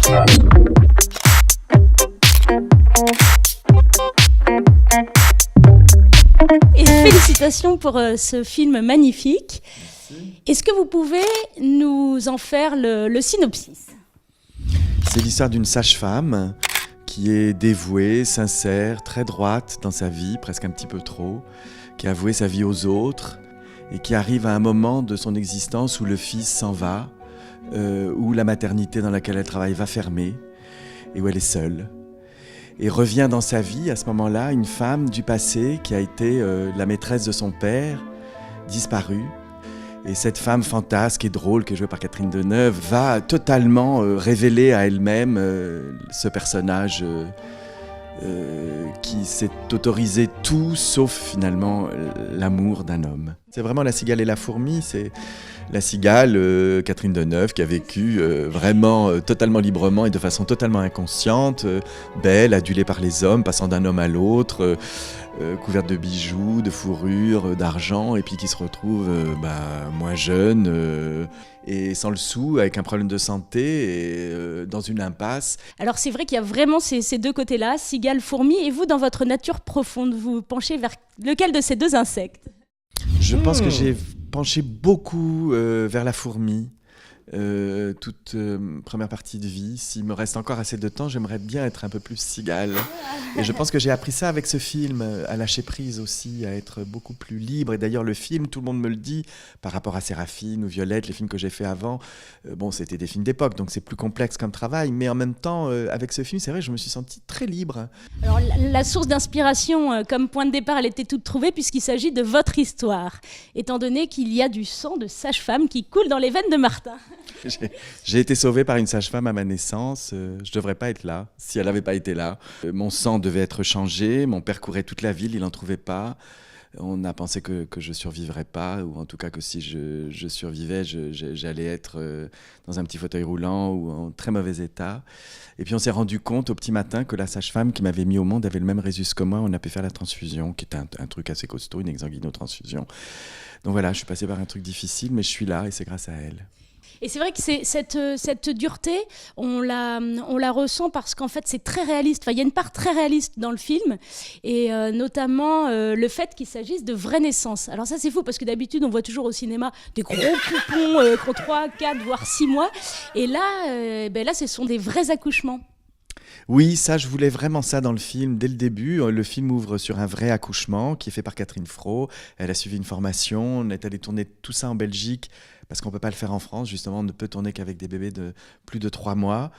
Et félicitations pour ce film magnifique. Merci. Est-ce que vous pouvez nous en faire le synopsis ? C'est l'histoire d'une sage-femme qui est dévouée, sincère, très droite dans sa vie, presque un petit peu trop, qui a voué sa vie aux autres et qui arrive à un moment de son existence où le fils s'en va, où la maternité dans laquelle elle travaille va fermer et où elle est seule. Et revient dans sa vie, à ce moment-là, une femme du passé qui a été la maîtresse de son père, disparue. Et cette femme fantasque et drôle, qui est jouée par Catherine Deneuve, va totalement révéler à elle-même ce personnage qui s'est autorisé tout, sauf finalement l'amour d'un homme. C'est vraiment La cigale et la fourmi, c'est la cigale, Catherine Deneuve, qui a vécu vraiment totalement librement et de façon totalement inconsciente, belle, adulée par les hommes, passant d'un homme à l'autre, couverte de bijoux, de fourrure, d'argent, et puis qui se retrouve moins jeune et sans le sou, avec un problème de santé et dans une impasse. Alors c'est vrai qu'il y a vraiment ces deux côtés-là, cigale, fourmi, et vous, dans votre nature profonde, vous penchez vers lequel de ces deux insectes ? Je pense que j'ai penché beaucoup vers la fourmi. Toute première partie de vie. S'il me reste encore assez de temps, j'aimerais bien être un peu plus cigale. Et je pense que j'ai appris ça avec ce film, à lâcher prise aussi, à être beaucoup plus libre. Et d'ailleurs, le film, tout le monde me le dit, par rapport à Séraphine ou Violette, les films que j'ai fait avant, c'était des films d'époque, donc c'est plus complexe comme travail. Mais en même temps, avec ce film, c'est vrai, je me suis sentie très libre. Alors, la source d'inspiration, comme point de départ, elle était toute trouvée, puisqu'il s'agit de votre histoire, étant donné qu'il y a du sang de sage-femme qui coule dans les veines de Martin. J'ai été sauvé par une sage-femme à ma naissance. Je ne devrais pas être là, si elle n'avait pas été là. Mon sang devait être changé. Mon père courait toute la ville, il n'en trouvait pas. On a pensé que je ne survivrais pas, ou en tout cas que si je survivais, j'allais être dans un petit fauteuil roulant ou en très mauvais état. Et puis on s'est rendu compte au petit matin que la sage-femme qui m'avait mis au monde avait le même résus que moi. On a pu faire la transfusion, qui est un truc assez costaud, une exsanguinotransfusion. Donc voilà, je suis passé par un truc difficile, mais je suis là et c'est grâce à elle. Et c'est vrai que cette dureté, on la ressent parce qu'en fait, c'est très réaliste. Enfin, il y a une part très réaliste dans le film, et notamment le fait qu'il s'agisse de vraies naissances. Alors ça, c'est fou, parce que d'habitude, on voit toujours au cinéma des gros poupons qui ont 3, 4, voire 6 mois. Et là, ce sont des vrais accouchements. Oui, ça, je voulais vraiment ça dans le film. Dès le début, le film ouvre sur un vrai accouchement qui est fait par Catherine Fro. Elle a suivi une formation. On est allé tourner tout ça en Belgique parce qu'on ne peut pas le faire en France. Justement, on ne peut tourner qu'avec des bébés de plus de 3 mois.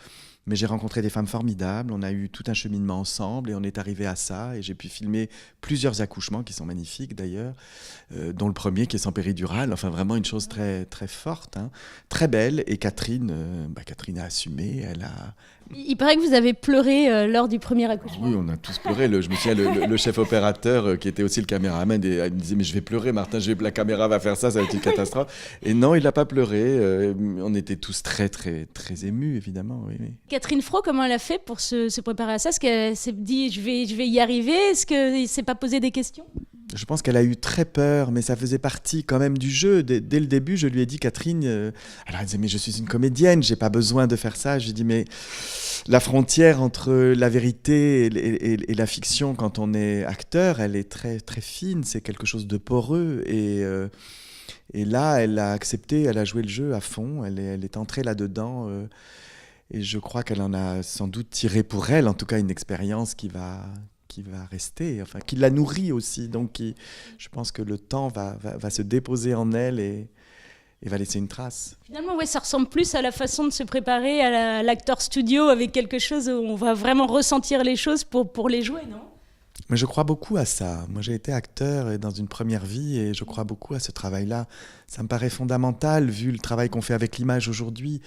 Mais j'ai rencontré des femmes formidables. On a eu tout un cheminement ensemble et on est arrivé à ça. Et j'ai pu filmer plusieurs accouchements qui sont magnifiques d'ailleurs, dont le premier qui est sans péridurale. Enfin, vraiment une chose très, très forte, hein, très belle. Et Catherine a assumé. Il paraît que vous avez pleuré lors du premier accouchement. Oui, on a tous pleuré. Je me souviens, le chef opérateur, qui était aussi le caméraman, il me disait « Mais je vais pleurer, Martin, la caméra va faire ça va être une catastrophe. » Et non, il n'a pas pleuré. On était tous très, très, très émus, évidemment. Oui. Catherine Fro, comment elle a fait pour se préparer à ça ? Est-ce qu'elle s'est dit « je vais y arriver » ? Est-ce qu'elle ne s'est pas posé des questions ? Je pense qu'elle a eu très peur, mais ça faisait partie quand même du jeu. Dès le début, je lui ai dit, Catherine, alors elle disait, mais je suis une comédienne, j'ai pas besoin de faire ça. Je lui ai dit, mais la frontière entre la vérité et la fiction, quand on est acteur, elle est très, très fine, c'est quelque chose de poreux. Et là, elle a accepté, elle a joué le jeu à fond, elle est entrée là-dedans. Et je crois qu'elle en a sans doute tiré pour elle, en tout cas, une expérience qui va rester, enfin, qui la nourrit aussi. Donc, je pense que le temps va se déposer en elle et va laisser une trace. Finalement, ouais, ça ressemble plus à la façon de se préparer à l'acteur studio, avec quelque chose où on va vraiment ressentir les choses pour les jouer, non ? Mais je crois beaucoup à ça. Moi, j'ai été acteur dans une première vie et je crois beaucoup à ce travail-là. Ça me paraît fondamental, vu le travail qu'on fait avec l'image aujourd'hui.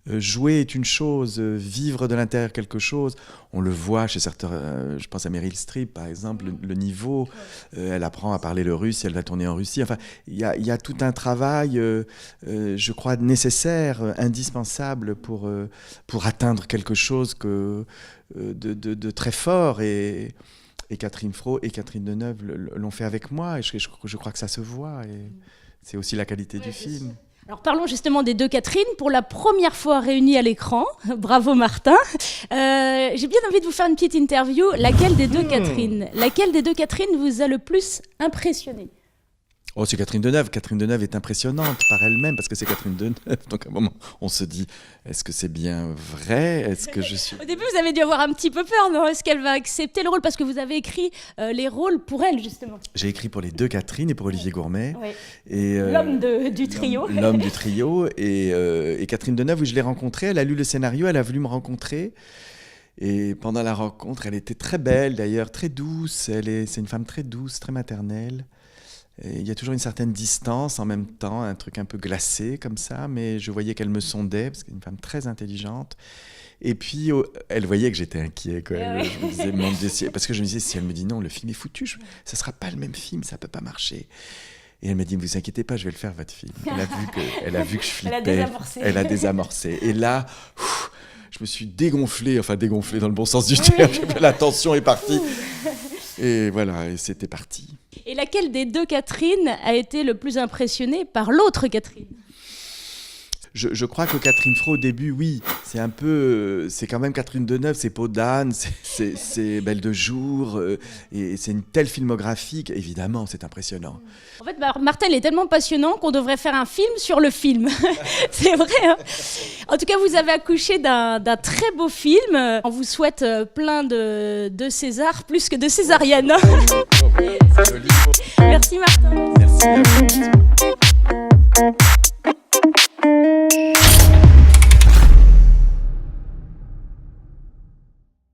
Jouer est une chose, vivre de l'intérieur quelque chose. On le voit chez certains, je pense à Meryl Streep par exemple, le niveau. Elle apprend à parler le russe, elle va tourner en Russie. Enfin, il y a tout un travail, je crois, nécessaire, indispensable pour atteindre quelque chose de très fort. Et Catherine Fro et Catherine Deneuve l'ont fait avec moi. Et je crois que ça se voit. Et c'est aussi la qualité du film. Alors parlons justement des deux Catherine, pour la première fois réunies à l'écran. Bravo Martin. J'ai bien envie de vous faire une petite interview. Laquelle des deux Catherine vous a le plus impressionné? Oh, c'est Catherine Deneuve. Catherine Deneuve est impressionnante par elle-même parce que c'est Catherine Deneuve. Donc à un moment, on se dit, est-ce que c'est bien vrai? Est-ce que je suis... Au début, vous avez dû avoir un petit peu peur, non? Est-ce qu'elle va accepter le rôle? Parce que vous avez écrit les rôles pour elle, justement. J'ai écrit pour les deux Catherine et pour Olivier Gourmet. Oui. Et, l'homme du trio. L'homme du trio. Et Catherine Deneuve, où je l'ai rencontrée, elle a lu le scénario, elle a voulu me rencontrer. Et pendant la rencontre, elle était très belle d'ailleurs, très douce. C'est une femme très douce, très maternelle. Et il y a toujours une certaine distance en même temps, un truc un peu glacé comme ça, mais je voyais qu'elle me sondait, parce qu'elle est une femme très intelligente. Et puis, elle voyait que j'étais inquiet. Quoi. Je me disais, mon Dieu, parce que je me disais, si elle me dit non, le film est foutu, ça ne sera pas le même film, ça ne peut pas marcher. Et elle m'a dit, ne vous inquiétez pas, je vais le faire, votre film. Elle a vu que je flippais. Elle a désamorcé. Et là... je me suis dégonflé dans le bon sens du terme, la tension est partie. Et voilà, et c'était parti. Et laquelle des deux Catherine a été le plus impressionnée par l'autre Catherine? Je crois que Catherine Fro, au début, oui, c'est quand même Catherine Deneuve, c'est Peau d'âne, c'est Belle de jour, et c'est une telle filmographie qu'évidemment, c'est impressionnant. En fait, Martin, il est tellement passionnant qu'on devrait faire un film sur le film. C'est vrai, hein? En tout cas, vous avez accouché d'un très beau film. On vous souhaite plein de César, plus que de césarienne. Merci Martin. Merci à vous.